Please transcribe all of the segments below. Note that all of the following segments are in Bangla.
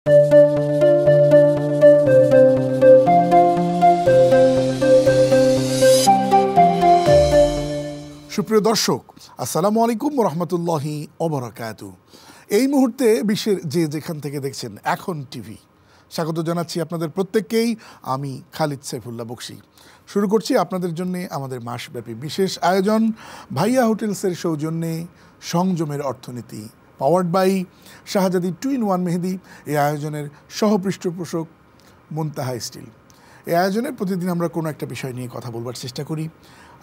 সুপ্রিয় দর্শক, আসসালামু আলাইকুম রহমতুল্লাহি ওবারাকাতু। এই মুহূর্তে বিশ্বের যে যেখান থেকে দেখছেন এখন টিভি, স্বাগত জানাচ্ছি আপনাদের প্রত্যেককেই। আমি খালিদ সাইফুল্লাহ বকশী। শুরু করছি আপনাদের জন্য আমাদের মাসব্যাপী বিশেষ আয়োজন ভাইয়া হোটেলসের সৌজন্যে সংযমের অর্থনীতি, পাওয়ার্ড বাই শাহজাদি 2-in-1 মেহেদি। এই আয়োজনের সহপৃষ্ঠপোষক মুনতাহা স্টিল। এই আয়োজনে প্রতিদিন আমরা কোনো একটা বিষয় নিয়ে কথা বলবার চেষ্টা করি।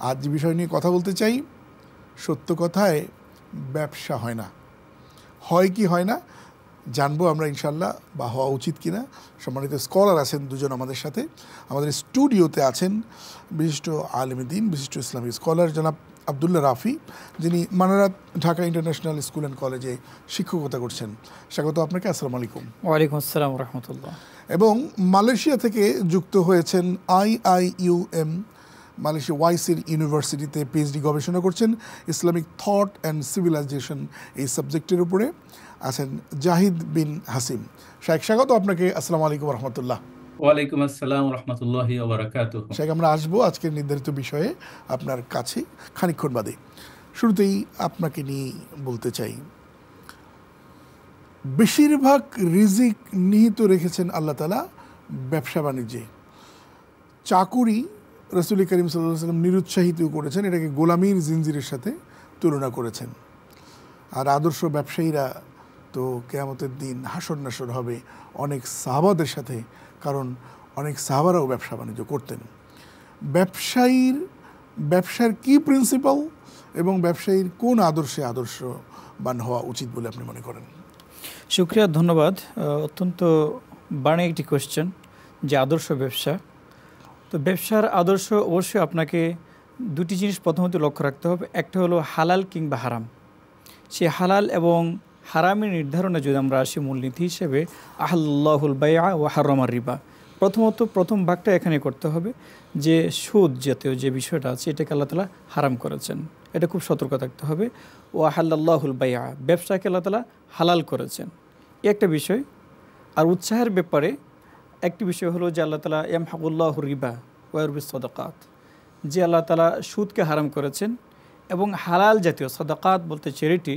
আজ যে বিষয় নিয়ে কথা বলতে চাই, সত্য কথায় ব্যবসা হয় না। হয় কি হয় না জানবো আমরা ইনশাল্লাহ, বা হওয়া উচিত কিনা। সম্মানিত স্কলার আছেন দুজন আমাদের সাথে। আমাদের স্টুডিওতে আছেন বিশিষ্ট আলেম দ্বীন, বিশিষ্ট ইসলামী স্কলার জনাব আবদুল্লাহ রাফি, যিনি Manarat Dhaka international school and কলেজে শিক্ষকতা করছেন। স্বাগত আপনাকে। আসসালামু আলাইকুম। ওয়ালাইকুম আসসালাম রহমতুল্লাহ। এবং মালয়েশিয়া থেকে যুক্ত হয়েছেন IIUM মালয়েশিয়া ওয়াইসির ইউনিভার্সিটিতে পিএইচডি গবেষণা করছেন ইসলামিক থট অ্যান্ড সিভিলাইজেশন এই সাবজেক্টের উপরে আছেন জাহিদ বিন হাসিম। শাইখ, স্বাগত আপনাকে। আসসালামু আলাইকুম রহমতুল্লাহ। ওয়ালাইকুম আসসালাম রহমতুল্লাহি ওয়া বারাকাতুহু। শাইখ, আমরা আসবো আজকের নির্ধারিত বিষয়ে আপনার কাছে খানিকক্ষণ বাদে। শুরুতেই আপনাকে নিয়ে বলতে চাই, বেশিরভাগ রিজিক নিহিত রেখেছেন আল্লাহ তাআলা ব্যবসা বাণিজ্যে। চাকুরি রাসূল করিম সাল্লাল্লাহু আলাইহি ওয়াসাল্লাম নিরুৎসাহিত করেছেন, এটাকে গোলামীর জিনজিরের সাথে তুলনা করেছেন। আর আদর্শ ব্যবসায়ীরা তো কিয়ামতের দিন হাসর নাসর হবে অনেক সাহাবাদের সাথে, কারণ অনেক সাহাবারাও ব্যবসা বাণিজ্য করতেন। ব্যবসার কি প্রিন্সিপাল এবং ব্যবসায়ীর কোন আদর্শে আদর্শবান হওয়া উচিত বলে আপনি মনে করেন? শুক্রিয়া, ধন্যবাদ। অত্যন্ত বাণী একটি কোয়েশ্চেন, যে আদর্শ ব্যবসা। তো ব্যবসার আদর্শ অবশ্যই আপনাকে দুটি জিনিস প্রথমত লক্ষ্য রাখতে হবে। একটা হলো হালাল কিংবা হারাম। সে হালাল এবং হারামের নির্ধারণে যদি আমরা আসি মূলনীতি হিসেবে, আহাল্লাহুল বাইআ ওয়া হারামার রিবা। প্রথম ভাগটা এখানে করতে হবে যে সুদ জাতীয় যে বিষয়টা আছে এটাকে আল্লাহ তাআলা হারাম করেছেন, এটা খুব সতর্ক থাকতে হবে। ও আহাল্লাহুল বাইআ, ব্যবসাকে আল্লাহ তাআলা হালাল করেছেন, এই একটা বিষয়। আর উৎসাহের ব্যাপারে একটি বিষয় হলো যে আল্লাহ তাআলা ইয়ামহাকুল্লাহুর রিবা ওয়া ইউরবিস সাদাকাত, যে আল্লাহ তাআলা সুদকে হারাম করেছেন এবং হালাল জাতীয় সাদাকাত বলতে চ্যারিটি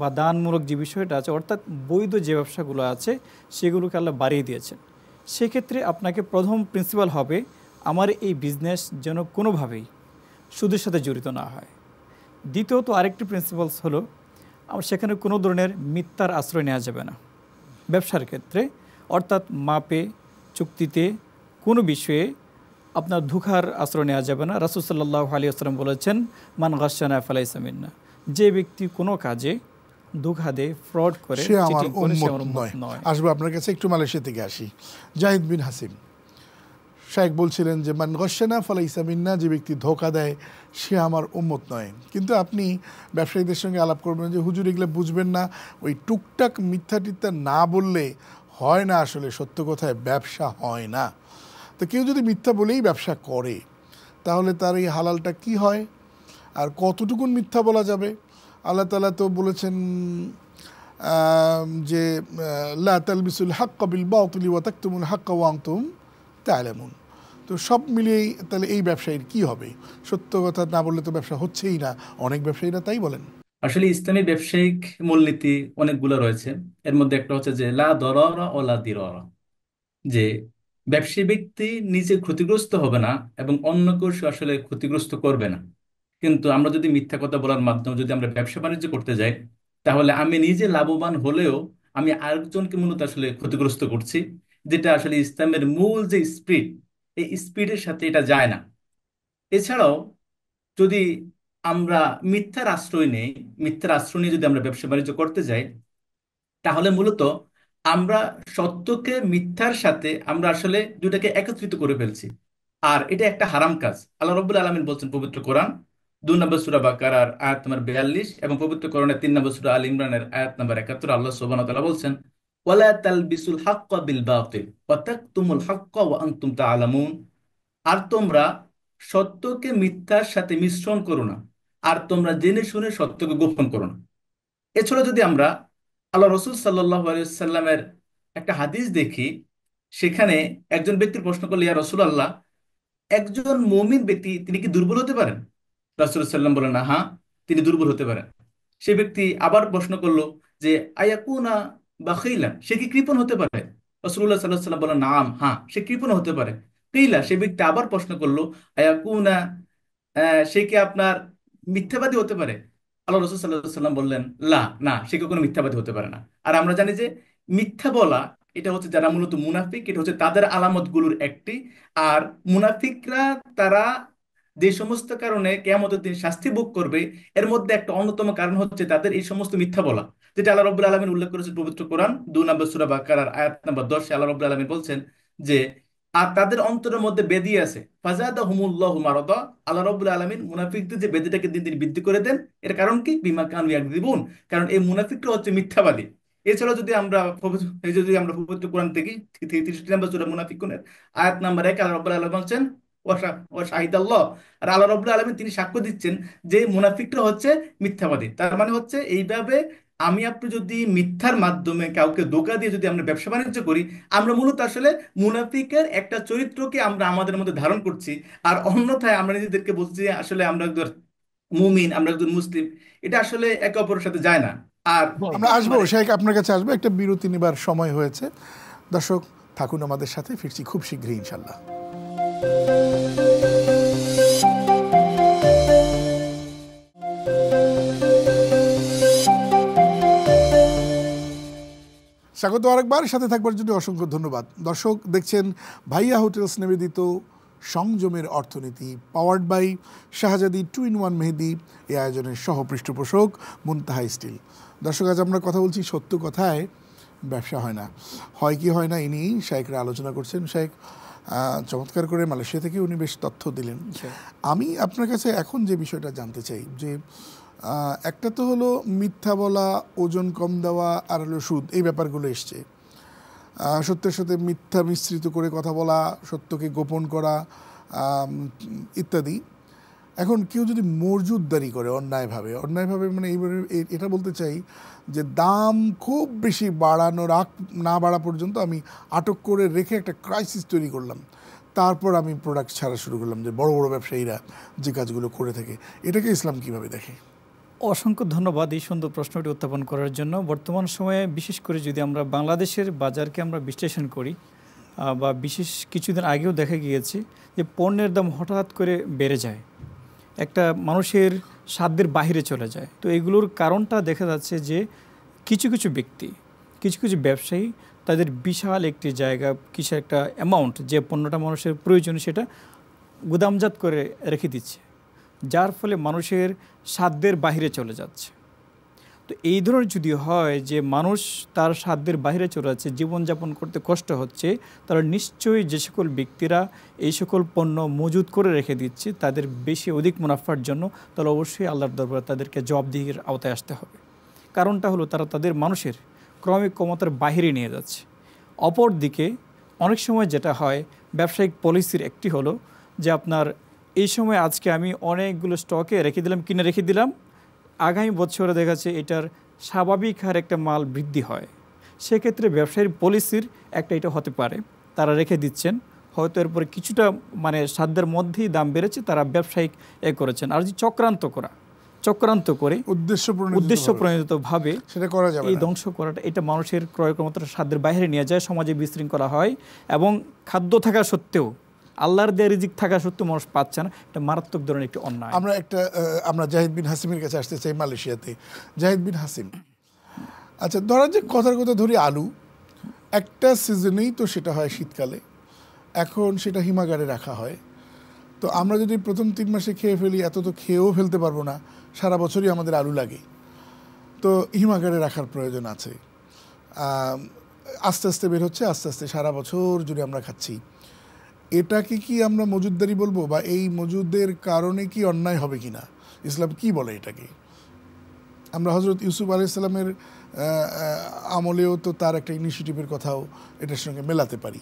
বা দানমূলক যে বিষয়টা আছে, অর্থাৎ বৈধ যে ব্যবসাগুলো আছে সেগুলোকে আল্লাহ বাড়িয়ে দিয়েছেন। সেক্ষেত্রে আপনাকে প্রথম প্রিন্সিপাল হবে আমার এই বিজনেস যেন কোনোভাবেই সুদের সাথে জড়িত না হয়। দ্বিতীয়ত আরেকটি প্রিন্সিপালস হলো আমার সেখানে কোনো ধরনের মিথ্যার আশ্রয় নেওয়া যাবে না ব্যবসার ক্ষেত্রে, অর্থাৎ মাপে চুক্তিতে কোনো বিষয়ে আপনার ধোঁকার আশ্রয় নেওয়া যাবে না। রাসূল সাল্লাল্লাহু আলাইহি ওয়াসাল্লাম বলেছেন, মান গাশশানা ফালাইসা মিন্না, যে ব্যক্তি কোনো কাজে ধোঁকা দেয়, ফ্রড করে, সে আমার চিটিং করে, সে আমার উম্মত উম্মত নয়। নয়। আসবো আপনার কাছে একটু, মালয়েশিয়া থেকে আসি। জাহিদ বিন হাসিম, শাইখ বলছিলেন যে মান গাশশানা ফালাইসা মিন্না, যে ব্যক্তি ধোঁকা দেয় সে আমার উম্মত নয়। কিন্তু আপনি ব্যবসায়ীদের সঙ্গে আলাপ করবেন যে হুজুর এগুলো বুঝবেন না, ওই টুকটাক মিথ্যা টিথ্যা না বললে হয় না, আসলে সত্য কথায় ব্যবসা হয় না। তো কেউ যদি মিথ্যা বলেই ব্যবসা করে তাহলে তার এই হালালটা কি হয়, আর কতটুকুন মিথ্যা বলা যাবে? আল্লাহ তাআলা তো বলেছেন যে লা তালবিসুল হাক্কা বিল বাতিলি ওয়া তাকতুমুল হাক্কা ওয়া আনতুম তা'লামুন। তো সব মিলিয়েই তাহলে এই ব্যবসায়ীর কি হবে? সত্য কথা না বললে তো ব্যবসা হচ্ছেই না, অনেক ব্যবসায়ীরা তাই বলেন। আসলে ইসলামী ব্যবসায়িক মূলনীতি অনেকগুলো রয়েছে। এর মধ্যে একটা হচ্ছে যে লা দরারা ও লা দিরারা, যে ব্যবসায়ী ব্যক্তি নিজে ক্ষতিগ্রস্ত হবে না এবং অন্য কেউ সে আসলে ক্ষতিগ্রস্ত করবে না। কিন্তু আমরা যদি মিথ্যা কথা বলার মাধ্যমে যদি আমরা ব্যবসা বাণিজ্য করতে যাই, তাহলে আমি নিজে লাভবান হলেও আমি আরেকজনকে মূলত আসলে ক্ষতিগ্রস্ত করছি, যেটা আসলে ইসলামের মূল যে স্পিরিট, এই স্পিরিটের সাথে এটা যায় না। এছাড়াও যদি আমরা মিথ্যার আশ্রয় নিয়ে যদি আমরা ব্যবসা বাণিজ্য করতে যাই, তাহলে মূলত আমরা সত্যকে মিথ্যার সাথে আমরা আসলে দুটাকে একত্রিত করে ফেলছি। আর এটা একটা হারাম কাজ। আল্লাহ রাব্বুল আলামিন বলছেন পবিত্র কোরআন 2 নম্বর সূরা বাকারার আয়াত নম্বর 42 এবং পবিত্র কোরআনের 3 নম্বর সূরা আল ইমরানের আয়াত নম্বর 71, আল্লাহ সুবহানাহু ওয়া তাআলা বলছেন, ওয়ালা তালবিসুল হাক্কা বিল বাতিল ওয়া তাকতুমুল হাক্কা ওয়া আনতুম তা'লামুন। আর তোমরা সত্যকে মিথ্যার সাথে মিশ্রণ করো না, আর তোমরা জেনে শুনে সত্যকে গোপন করো না। এছাড়া যদি আমরা আল্লাহ রসুল সাল্লাল্লাহু আলাইহি সাল্লামের একটা হাদিস দেখি, সেখানে একজন ব্যক্তির প্রশ্ন করলো, ইয়া রাসূলুল্লাহ, একজন মুমিন ব্যক্তি তিনি কি দুর্বল হতে পারেন? রাসূলুল্লাহ সাল্লাম বলেন না, হ্যাঁ, তিনি দুর্বল হতে পারেন। সে ব্যক্তি আবার প্রশ্ন করলো যে আয়াকুনা বাখিলান, সে কি কৃপণ হতে পারে? রাসূলুল্লাহ সাল্লাল্লাহু আলাইহি সাল্লাম বলেন নাম, হ্যাঁ, সে কৃপণ হতে পারে। কিলা, সে ব্যক্তি আবার প্রশ্ন করলো আয়াকুনা, সে কি আপনার মিথ্যাবাদী হতে পারে? আল্লাহ রসুল সাল্লাল্লাহু সাল্লাম বললেন লা, না, সে কখনো মিথ্যাবাদী হতে পারে না। আর আমরা জানি যে মিথ্যা বলা, এটা হচ্ছে যারা মূলত মুনাফিক, এটা হচ্ছে তাদের আলামত গুলোর একটি। আর মুনাফিকরা, তারা যে সমস্ত কারণে কিয়ামতের দিন শাস্তি ভোগ করবে, এর মধ্যে একটা অন্যতম কারণ হচ্ছে তাদের এই সমস্ত মিথ্যা বলা, যেটা আল্লাহ রাব্বুল আলামিন উল্লেখ করেছেন পবিত্র কোরআন 2 নম্বর সূরা বাকারার আয়াত নম্বর 10। আল্লাহ রাব্বুল আলামিন বলছেন যে আর তাদের অন্তরের মধ্যে বেদি আছে, ফাজাদাহুমুল্লাহু মারাদা। আল্লাহ রাব্বুল আলামিন মুনাফিকদের যে বেদিটাকে দিন দিন বৃদ্ধি করে দেন। এর কারণ কি? বিমা কানু ইয়াকযিবুন। কারণ এই মুনাফিকরা হচ্ছে মিথ্যাবাদী। এছাড়াও যদি আমরা পবিত্র কোরআন থেকে 33 নম্বর সূরা মুনাফিকুনের আয়াত নাম্বার 1 আল্লাহ রাব্বুল আলামিন বলছেন ওয়া শাহিদাল্লাহ, আর আল্লাহ রাব্বুল আলামিন তিনি সাক্ষ্য দিচ্ছেন যে মুনাফিকরা হচ্ছে মিথ্যাবাদী। তার মানে হচ্ছে এইভাবে আমি আপনি যদি মিথ্যার মাধ্যমে কাউকে ধোঁকা দিয়ে যদি আমরা ব্যবসা বাণিজ্য করি, আমরা মূলত আসলে মুনাফিকের একটা চরিত্রকে আমরা আমাদের মধ্যে ধারণ করছি। আর অন্যথায় আমরা নিজেদেরকে বলছি যে আসলে আমরা একজন মুমিন, আমরা একজন মুসলিম। এটা আসলে একে অপরের সাথে যায় না। আর আমরা আসবো মানে শাইখ, আপনার কাছে আসবো, একটা বিরতি নেবার সময় হয়েছে। দর্শক থাকুন আমাদের সাথে, ফিরছি খুব শীঘ্রই ইনশাল্লাহ। স্বাগত আরেকবার, সাথে থাকবার জন্য অসংখ্য ধন্যবাদ। দর্শক দেখছেন ভাইয়া হোটেলস নিবেদিত সংযমের অর্থনীতি, পাওয়ার্ড বাই শাহজাদি 2-in-1 মেহেদি, এই আয়োজনের সহ পৃষ্ঠপোষক মুনতাহা স্টিল। দর্শক আজ আমরা কথা বলছি সত্য কথায় ব্যবসা হয় না, হয় কি হয় না, ইনি শাইখরা আলোচনা করছেন। শাইখ চমৎকার করে মালয়েশিয়া থেকে উনি বেশ তথ্য দিলেন। আমি আপনার কাছে এখন যে বিষয়টা জানতে চাই যে একটা তো হলো মিথ্যা বলা, ওজন কম দেওয়া, আর হলো সুদ, এই ব্যাপারগুলো এসছে। সত্যের সাথে মিথ্যা মিশ্রিত করে কথা বলা, সত্যকে গোপন করা ইত্যাদি। এখন কেউ যদি মজুতদারি করে অন্যায়ভাবে মানে এইভাবে, এটা বলতে চাই যে দাম খুব বেশি বাড়ানোর না বাড়া পর্যন্ত আমি আটক করে রেখে একটা ক্রাইসিস তৈরি করলাম, তারপর আমি প্রোডাক্ট ছাড়া শুরু করলাম, যে বড় বড় ব্যবসায়ীরা যে কাজগুলো করে থাকে, এটাকে ইসলাম কিভাবে দেখে? অসংখ্য ধন্যবাদ এই সুন্দর প্রশ্নটি উত্থাপন করার জন্য। বর্তমান সময়ে বিশেষ করে যদি আমরা বাংলাদেশের বাজারকে আমরা বিশ্লেষণ করি, বা বিশেষ কিছুদিন আগেও দেখা গিয়েছে যে পণ্যের দাম হঠাৎ করে বেড়ে যায়, একটা মানুষের সাধ্যের বাহিরে চলে যায়। তো এগুলোর কারণটা দেখা যাচ্ছে যে কিছু কিছু ব্যক্তি, কিছু কিছু ব্যবসায়ী তাদের বিশাল একটি জায়গা, কিছু একটা অ্যামাউন্ট, যে পণ্যটা মানুষের প্রয়োজন সেটা গুদামজাত করে রেখে দিচ্ছে, যার ফলে মানুষের সাধ্যের বাহিরে চলে যাচ্ছে। তো এই ধরনের যদি হয় যে মানুষ তার সাধ্যের বাইরে চলে যাচ্ছে, জীবনযাপন করতে কষ্ট হচ্ছে, তারা নিশ্চয়ই যে সকল ব্যক্তিরা এই সকল পণ্য মজুত করে রেখে দিচ্ছে তাদের বেশি অধিক মুনাফার জন্য, তাহলে অবশ্যই আল্লাহর দরবারে তাদেরকে জবাবদিহির আওতায় আসতে হবে। কারণটা হলো তারা তাদের মানুষের ক্রমিক ক্ষমতার বাহিরে নিয়ে যাচ্ছে। অপরদিকে অনেক সময় যেটা হয়, ব্যবসায়িক পলিসির একটি হলো যে আপনার এই সময় আজকে আমি অনেকগুলো স্টকে রেখে দিলাম, কিনে রেখে দিলাম, আগামী বছরে দেখা যাচ্ছে এটার স্বাভাবিক হারে একটা মাল বৃদ্ধি হয়। সেক্ষেত্রে ব্যবসায়ীর পলিসির একটা এটা হতে পারে, তারা রেখে দিচ্ছেন, হয়তো এরপরে কিছুটা মানে সাধ্যের মধ্যেই দাম বেড়েছে, তারা ব্যবসায়িক করেছেন। আর যে চক্রান্ত করে উদ্দেশ্য প্রণোদিতভাবে সেটা করা যাবে এই না। ধ্বংস করাটা, এটা মানুষের ক্রয় ক্ষমতার সাধ্যের বাইরে নিয়ে যায়, সমাজে বিশৃঙ্খলা হয়, এবং খাদ্য থাকা সত্ত্বেও, আল্লাহর দেয়া রিজিক থাকা সত্ত্বেও মানুষ পাচ্ছে না। এটা মারাত্মক ধরনের একটি অন্যায়। আমরা জাহিদ বিন হাসিমের কাছে আসতে চাই, মালয়েশিয়াতে। জাহিদ বিন হাসিম, আচ্ছা ধরা যে কথার কথা ধরি, আলু একটা সিজনেই তো সেটা হয় শীতকালে, এখন সেটা হিমাগারে রাখা হয়। তো আমরা যদি প্রথম 3 মাসে খেয়ে ফেলি, এত তো খেয়েও ফেলতে পারবো না, সারা বছরই আমাদের আলু লাগে, তো হিমাগারে রাখার প্রয়োজন আছে। আস্তে আস্তে বের হচ্ছে, আস্তে আস্তে সারা বছর জুড়ে আমরা খাচ্ছি। এটাকে কি আমরা মজুদদারি বলবো, বা এই মজুদের কারণে কি অন্যায় হবে কিনা, ইসলাম কি বলে এটাকে? আমরা হজরত ইউসুফ আলাইহিসসালামের আমলেও তো তার একটা ইনিশিয়েটিভের কথাও এটার সঙ্গে মেলাতে পারি।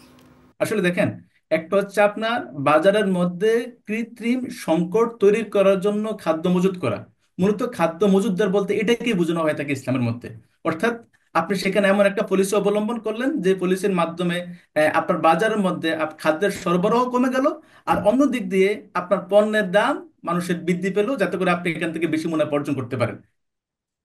আসলে দেখেন, একটা হচ্ছে আপনার বাজারের মধ্যে কৃত্রিম সংকট তৈরি করার জন্য খাদ্য মজুত করা। মূলত খাদ্য মজুতদার বলতে এটাকেই বোঝানো হয় থাকে ইসলামের মধ্যে। অর্থাৎ আপনি সেখানে এমন একটা পলিসি অবলম্বন করলেন যে পলিসির মাধ্যমে আপনার বাজারের মধ্যে খাদ্যের সরবরাহ কমে গেল, আর অন্য দিক দিয়ে আপনার পণ্যের দাম মানুষের বৃদ্ধি পেল, যাতে করে আপনি এখান থেকে বেশি মুনাফা অর্জন করতে পারেন।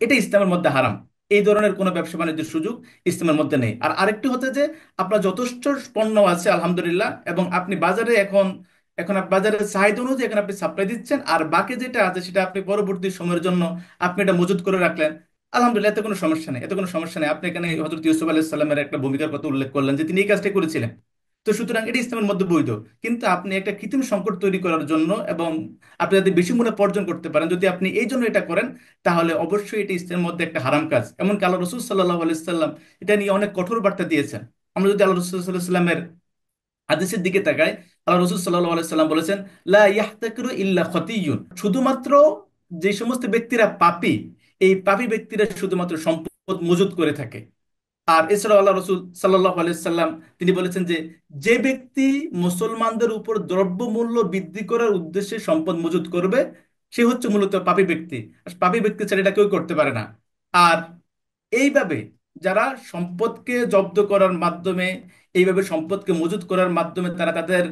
এটা ইসলামের মধ্যে হারাম। এই ধরনের কোনো ব্যবসা বাণিজ্যের সুযোগ ইসলামের মধ্যে নেই। আর আরেকটি হচ্ছে যে আপনার যথেষ্ট পণ্য আছে আলহামদুলিল্লাহ, এবং আপনি বাজারে এখন এখন বাজারের চাহিদা অনুযায়ী এখন আপনি সাপ্লাই দিচ্ছেন, আর বাকি যেটা আছে সেটা আপনি পরবর্তী সময়ের জন্য আপনি এটা মজুত করে রাখলেন। আলহামদুলিল্লাহ, এতে কোনো সমস্যা নেই, এতে কোনো সমস্যা নেই। আপনি এখানে হযরত ইউসুফ আলাইহিস সালামের একটা ভূমিকার কথা উল্লেখ করলেন যে তিনি এই কাজটা করেছিলেন। তো সুতরাং এটি ইসলামের মধ্যে বৈধ। কিন্তু আপনি একটা কৃত্রিম সংকট তৈরি করার জন্য, এবং আপনি যাতে বেশি মুনাফা অর্জন করতে পারেন, যদি আপনি এই জন্য এটা করেন, তাহলে অবশ্যই এটি ইসলামের মধ্যে একটা হারাম কাজ। এমনকি আল্লাহ রসুল সাল্লাহ আলাইহি সাল্লাম এটা নিয়ে অনেক কঠোর বার্তা দিয়েছেন। আমরা যদি আল্লাহ রসুল সাল্লাহ সাল্লামের হাদিসের দিকে তাকাই, আল্লাহ রসুল সাল্লাহ আলাইহি সাল্লাম বলেছেন, লা ইয়াহতাকিরু ইল্লা খতিয়ুন, শুধুমাত্র যে সমস্ত ব্যক্তিরা পাপী, এই পাপী ব্যক্তিরা শুধুমাত্র সম্পদ মজুত করে থাকে। আর এছাড়াও আল্লাহ রসুল সাল্লাহ আলাইসাল্লাম তিনি বলেছেন যে যে ব্যক্তি মুসলমানদের উপর দ্রব্যমূল্য বৃদ্ধি করার উদ্দেশ্যে সম্পদ মজুত করবে, সে হচ্ছে মূলত পাপী ব্যক্তি। আর পাপী ব্যক্তি ছাড়া এটা কেউ করতে পারে না। আর এইভাবে যারা সম্পদকে জব্দ করার মাধ্যমে, এইভাবে সম্পদকে মজুত করার মাধ্যমে তারা তাদের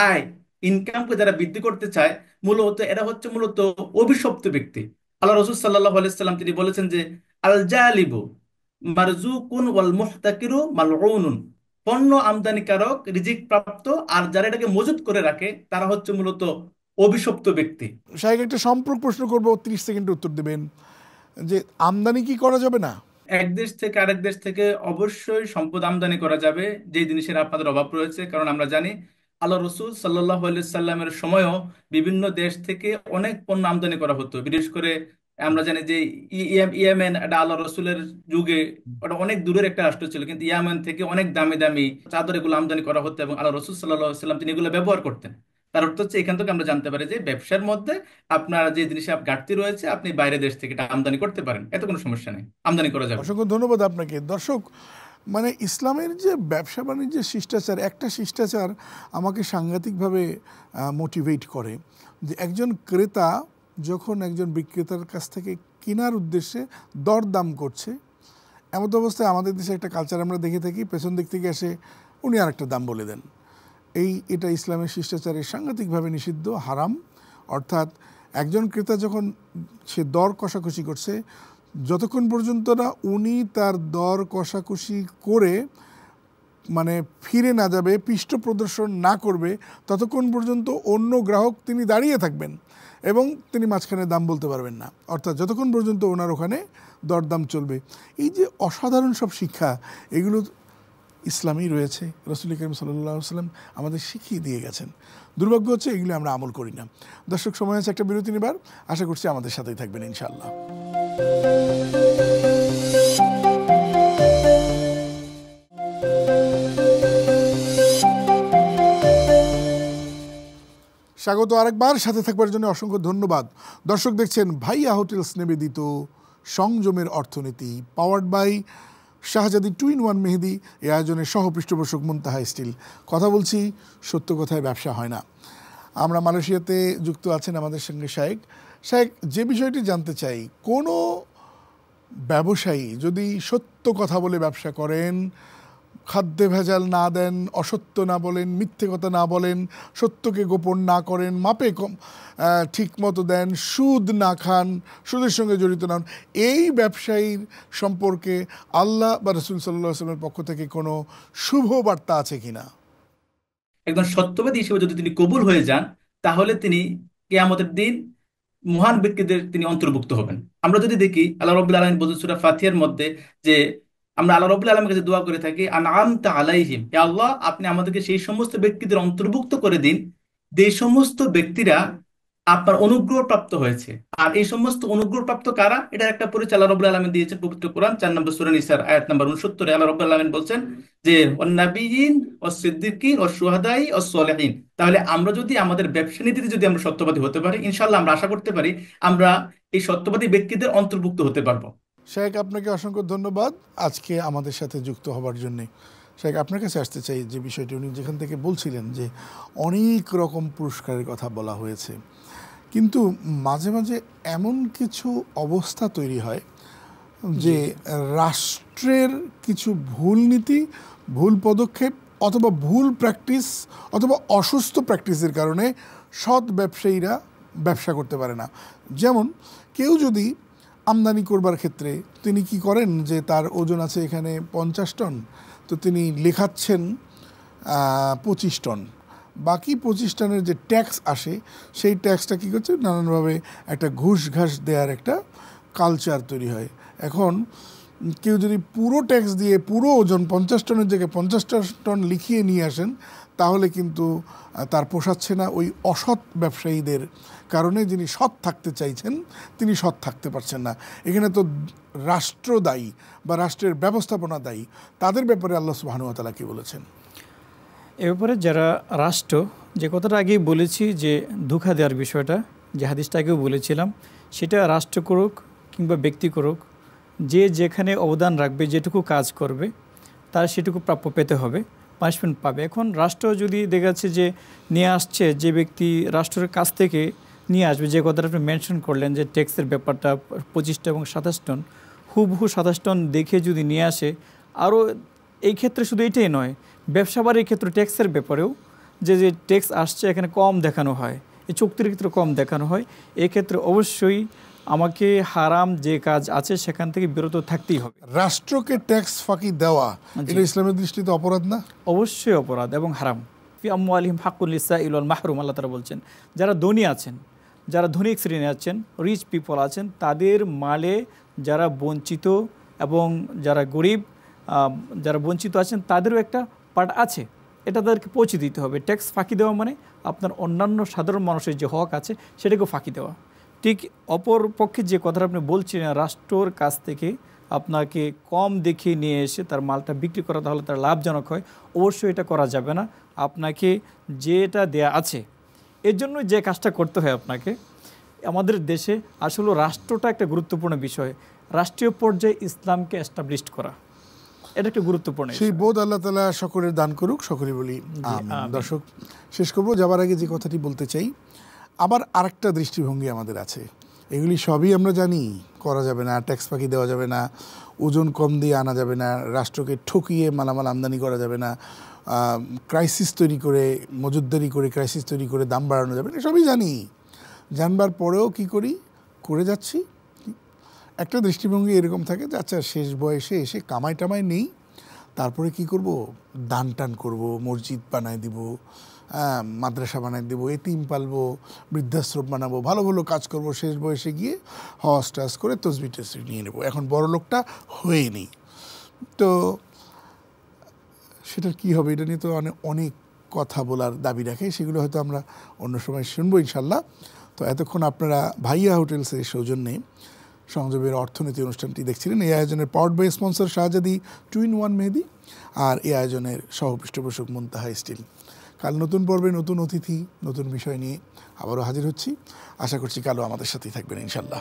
আয়, ইনকামকে যারা বৃদ্ধি করতে চায়, মূলত এরা হচ্ছে মূলত অভিশপ্ত ব্যক্তি। আল্লাহ রসুল সাল্লাহ আলাইসাল্লাম তিনি বলেছেন যে আল জালিবু মারজুকুন ওয়াল মুহতাকিরু মালউনুন, পণ্য আমদানিকারক রিজিক প্রাপ্ত, আর যারা এটাকে মজুত করে রাখে তারা হচ্ছে মূলত অভিশপ্ত ব্যক্তি। শাহেক, একটা সম্পর্ক প্রশ্ন করবো, 30 সেকেন্ডে উত্তর দেবেন। যে আমদানি কি করা যাবে না? এক দেশ থেকে আরেক দেশ থেকে অবশ্যই সম্পদ আমদানি করা যাবে, যে জিনিসের আপনাদের অভাব রয়েছে। কারণ আমরা জানি আল্লাহ রসুল সাল্লাহ সাল্লামের সময়ও বিভিন্ন দেশ থেকে অনেক পণ্য আমদানি করা হতো। বিশেষ করে আমরা জানি যে ইয়েমেন, এটা আল্লাহ রসুলের যুগে ওটা অনেক দূরের একটা রাষ্ট্র ছিল, কিন্তু ইয়েমেন থেকে অনেক দামি দামি চাদর এগুলো আমদানি করা হতো, এবং আল্লাহ রসুল সাল্লাহ সাল্লাম তিনি এগুলো ব্যবহার করতেন। তার অর্থ হচ্ছে এখান থেকে আমরা জানতে পারি যে ব্যবসার মধ্যে আপনার যে জিনিসের ঘাটতি রয়েছে, আপনি বাইরের দেশ থেকে এটা আমদানি করতে পারেন, এতে কোনো সমস্যা নেই, আমদানি করা যাবে। অসংখ্য ধন্যবাদ আপনাকে। দর্শক, মানে ইসলামের যে ব্যবসা বাণিজ্যের শিষ্টাচার, একটা শিষ্টাচার আমাকে সাংঘাতিকভাবে মোটিভেট করে, যে একজন ক্রেতা যখন একজন বিক্রেতার কাছ থেকে কেনার উদ্দেশ্যে দরদাম করছে, এমত অবস্থায় আমাদের দেশে একটা কালচার আমরা দেখে থাকি, পেছন দিক থেকে এসে উনি আরেকটা দাম বলে দেন। এটা ইসলামের শিষ্টাচারের সাংঘাতিকভাবে নিষিদ্ধ, হারাম। অর্থাৎ একজন ক্রেতা যখন সে দর কষাকষি করছে, যতক্ষণ পর্যন্ত না উনি তার দর কষাকষি করে মানে ফিরে না যাবে, পৃষ্ঠ প্রদর্শন না করবে, ততক্ষণ পর্যন্ত অন্য গ্রাহক তিনি দাঁড়িয়ে থাকবেন এবং তিনি মাঝখানে দাম বলতে পারবেন না। অর্থাৎ যতক্ষণ পর্যন্ত ওনার ওখানে দরদাম চলবে। এই যে অসাধারণ সব শিক্ষা, এগুলো ইসলামেই রয়েছে। রাসূল করিম সাল্লাল্লাহু আলাইহি ওয়াসাল্লাম আমাদের শিখিয়ে দিয়ে গেছেন। দুর্ভাগ্য হচ্ছে এগুলো আমরা আমল করি না। দর্শক, সময় আছে একটা বিরতি নেবার, আশা করছি আমাদের সাথেই থাকবেন ইনশাআল্লাহ। স্বাগত আরেকবার, সাথে থাকবার জন্য অসংখ্য ধন্যবাদ। দর্শক, দেখছেন ভাইয়া হোটেলস নিবেদিত সংযমের অর্থনীতি, পাওয়ার্ড বাই শাহজাদি 2-in-1 মেহেদি। এই আয়োজনের সহ পৃষ্ঠপোষক মুনতাহা স্টিল। কথা বলছি, সত্য কথায় ব্যবসা হয় না। আমরা মালয়েশিয়াতে যুক্ত আছেন আমাদের সঙ্গে শাহেক। শাহেক, যে বিষয়টি জানতে চাই, কোনো ব্যবসায়ী যদি সত্য কথা বলে ব্যবসা করেন, খাদ্যে ভেজাল না দেন, অসত্য না বলেন, মিথ্যে কথা না বলেন, সত্যকে গোপন না করেন, মাপে কম ঠিক মতো দেন, সুদ না খান, সুদের সঙ্গে জড়িত নন, এই ব্যবসায়ীর সম্পর্কে আল্লাহ বা রাসূল সাল্লাল্লাহু আলাইহি ওয়াসাল্লামের পক্ষ থেকে কোনো শুভ বার্তা আছে কিনা? একজন সত্যবাদী হিসেবে যদি তিনি কবুল হয়ে যান, তাহলে তিনি কিয়ামতের দিন মহান ব্যক্তিদের তিনি অন্তর্ভুক্ত হবেন। আমরা যদি দেখি আল্লাহ রাব্বুল আলামিন বলেন সূরা ফাতিহার মধ্যে যে আমরা আল্লাহ রাব্বুল আলামিনের কাছে দোয়া করে থাকি, আনআমতা আলাইহিম, হে আল্লাহ আপনি আমাদেরকে সেই সমস্ত ব্যক্তিদের অন্তর্ভুক্ত করে দিন যে সমস্ত ব্যক্তিরা আপনার অনুগ্রহ প্রাপ্ত হয়েছে। আর এই সমস্ত অনুগ্রহ প্রাপ্ত কারা, এটার একটা পরিচয় আল্লাহ রাব্বুল আলামিন দিয়েছেন পবিত্র কোরআন 4 নম্বর সূরা নিসার আয়াত নম্বর 69। আল্লাহ রাব্বুল আলামিন বলছেন যে ওয়ান-নাবিয়্যিন ওয়াস-সিদ্দিকিন ওয়াস-শুহাদাই ওয়াস-সালিহিন। তাহলে আমরা যদি আমাদের ব্যবসা নীতিতে যদি আমরা সত্যবাদী হতে পারি, ইনশাআল্লাহ আমরা আশা করতে পারি আমরা এই সত্যবাদী ব্যক্তিদের অন্তর্ভুক্ত হতে পারবো। শাহেক, আপনাকে অসংখ্য ধন্যবাদ আজকে আমাদের সাথে যুক্ত হবার জন্যে। শাহেক, আপনার কাছে আসতে চাই যে বিষয়টি উনি যেখান থেকে বলছিলেন যে অনেক রকম পুরস্কারের কথা বলা হয়েছে, কিন্তু মাঝে মাঝে এমন কিছু অবস্থা তৈরি হয় যে রাষ্ট্রের কিছু ভুল নীতি, ভুল পদক্ষেপ অথবা ভুল প্র্যাকটিস অথবা অসুস্থ প্র্যাকটিসের কারণে সৎ ব্যবসায়ীরা ব্যবসা করতে পারে না। যেমন কেউ যদি আমদানি করবার ক্ষেত্রে তিনি কি করেন যে তার ওজন আছে এখানে 50 টন, তো তিনি লেখাচ্ছেন 25 টন, বাকি 25 টনের যে ট্যাক্স আসে সেই ট্যাক্সটা কী করছে, নানানভাবে একটা ঘুষ ঘাস দেওয়ার একটা কালচার তৈরি হয়। এখন কেউ যদি পুরো ট্যাক্স দিয়ে পুরো ওজন 50 টনের জায়গায় 50 টন লিখিয়ে নিয়ে আসেন, তাহলে কিন্তু তার পোষাচ্ছে না ওই অসৎ ব্যবসায়ীদের কারণে। যিনি সৎ থাকতে চাইছেন তিনি সৎ থাকতে পারছেন না। এখানে তো রাষ্ট্র দায়ী বা রাষ্ট্রের ব্যবস্থাপনা দায়ী। তাদের ব্যাপারে আল্লাহ সুবহানাহু ওয়া তাআলা কি বলেছেন? এ ব্যাপারে যারা রাষ্ট্র, যে কথাটা আগেই বলেছি যে ধোঁকা দেওয়ার বিষয়টা, যে হাদিসটা আগেও বলেছিলাম, সেটা রাষ্ট্র করুক কিংবা ব্যক্তি করুক, যে যেখানে অবদান রাখবে, যেটুকু কাজ করবে তার সেটুকু প্রাপ্য পেতে হবে, পানিশমেন্ট পাবে। এখন রাষ্ট্র যদি দেখা যাচ্ছে যে নিয়ে আসছে, যে ব্যক্তি রাষ্ট্রের কাছ থেকে নিয়ে আসবে, যে কথাটা আপনি মেনশন করলেন যে ট্যাক্সের ব্যাপারটা 25 এবং 27 টন, হুবহু 27 টন দেখে যদি নিয়ে আসে, আরও এই ক্ষেত্রে শুধু এটাই নয়, ব্যবসা বাড়ির ক্ষেত্রে ট্যাক্সের ব্যাপারেও যে ট্যাক্স আসছে এখানে কম দেখানো হয়, এই চুক্তির ক্ষেত্রে কম দেখানো হয়, এক্ষেত্রে অবশ্যই আমাকে হারাম যে কাজ আছে সেখান থেকে বিরত থাকতেই হবে। রাষ্ট্রকে ট্যাক্স ফাঁকি দেওয়া এটা ইসলামের দৃষ্টিতে অপরাধ না? অবশ্যই অপরাধ এবং হারাম। ফি আমওয়ালিহিম হাক্কুল লিসাইল ওয়াল মাহরুম, আল্লাহ তাআলা বলছেন যারা ধনী আছেন, যারা ধনিক শ্রেণী আছেন, রিচ পিপল আছেন, তাদের মালে যারা বঞ্চিত এবং যারা গরিব, যারা বঞ্চিত আছেন তাদেরও একটা পার্ট আছে, এটা তাদেরকে পৌঁছে দিতে হবে। ট্যাক্স ফাঁকি দেওয়া মানে আপনার অন্যান্য সাধারণ মানুষের যে হক আছে সেটাকেও ফাঁকি দেওয়া। ঠিক অপর পক্ষে যে কথাটা আপনি বলছিলেন, রাষ্ট্রর কাছ থেকে আপনাকে কম দেখিয়ে নিয়ে এসে তার মালটা বিক্রি করা, তাহলে তার লাভজনক হয়, অবশ্যই এটা করা যাবে না। আপনাকে যেটা দেয়া আছে এর জন্য যে কাজটা করতে হয় আপনাকে, আমাদের দেশে আসলে রাষ্ট্রটা একটা গুরুত্বপূর্ণ বিষয়। রাষ্ট্রীয় পর্যায়ে ইসলামকে এস্টাবলিশ করা এটা একটা গুরুত্বপূর্ণ, সেই বোধ আল্লাহ তাআলা সকলের দান করুক, সকলে বলি আমিন। দর্শক, শেষ করবো, যাবার আগে যে কথাটি বলতে চাই, আবার আরেকটা দৃষ্টিভঙ্গি আমাদের আছে। এগুলি সবই আমরা জানি করা যাবে না, ট্যাক্স ফাঁকি দেওয়া যাবে না, ওজন কম দিয়ে আনা যাবে না, রাষ্ট্রকে ঠকিয়ে মালামাল আমদানি করা যাবে না, ক্রাইসিস তৈরি করে, মজুতদারি করে ক্রাইসিস তৈরি করে দাম বাড়ানো যাবে না, সবই জানি। জানবার পরেও কি করি, করে যাচ্ছি। একটা দৃষ্টিভঙ্গি এরকম থাকে যে আচ্ছা শেষ বয়সে এসে কামাই টামাই নেই, তারপরে কি করব, দান টান করবো, মসজিদ বানায় দিব, মাদ্রাসা বানায় দেবো, এতিম পালবো, বৃদ্ধাশ্রম বানাবো, ভালো ভালো কাজ করব, শেষ বয়সে গিয়ে হজ টাজ করে তসবি টসবি নিয়ে নেবো, এখন বড় লোকটা হয়ে নেই। তো সেটার কী হবে, এটা নিয়ে তো অনেক কথা বলার দাবি রাখে, সেগুলো হয়তো আমরা অন্য সময় শুনবো ইনশাল্লাহ। তো এতক্ষণ আপনারা ভাইয়া হোটেলসের সৌজন্যে সংযমের অর্থনীতি অনুষ্ঠানটি দেখছিলেন। এই আয়োজনের পাওয়ার্ড বাই স্পন্সর শাহজাদি 2-in-1 মেহেদি, আর এই আয়োজনের সহ পৃষ্ঠপোষক মুনতাহা স্টিল। কাল নতুন পর্বে নতুন অতিথি, নতুন বিষয় নিয়ে আবারও হাজির হচ্ছি। আশা করছি কালও আমাদের সাথেই থাকবেন ইনশাল্লাহ।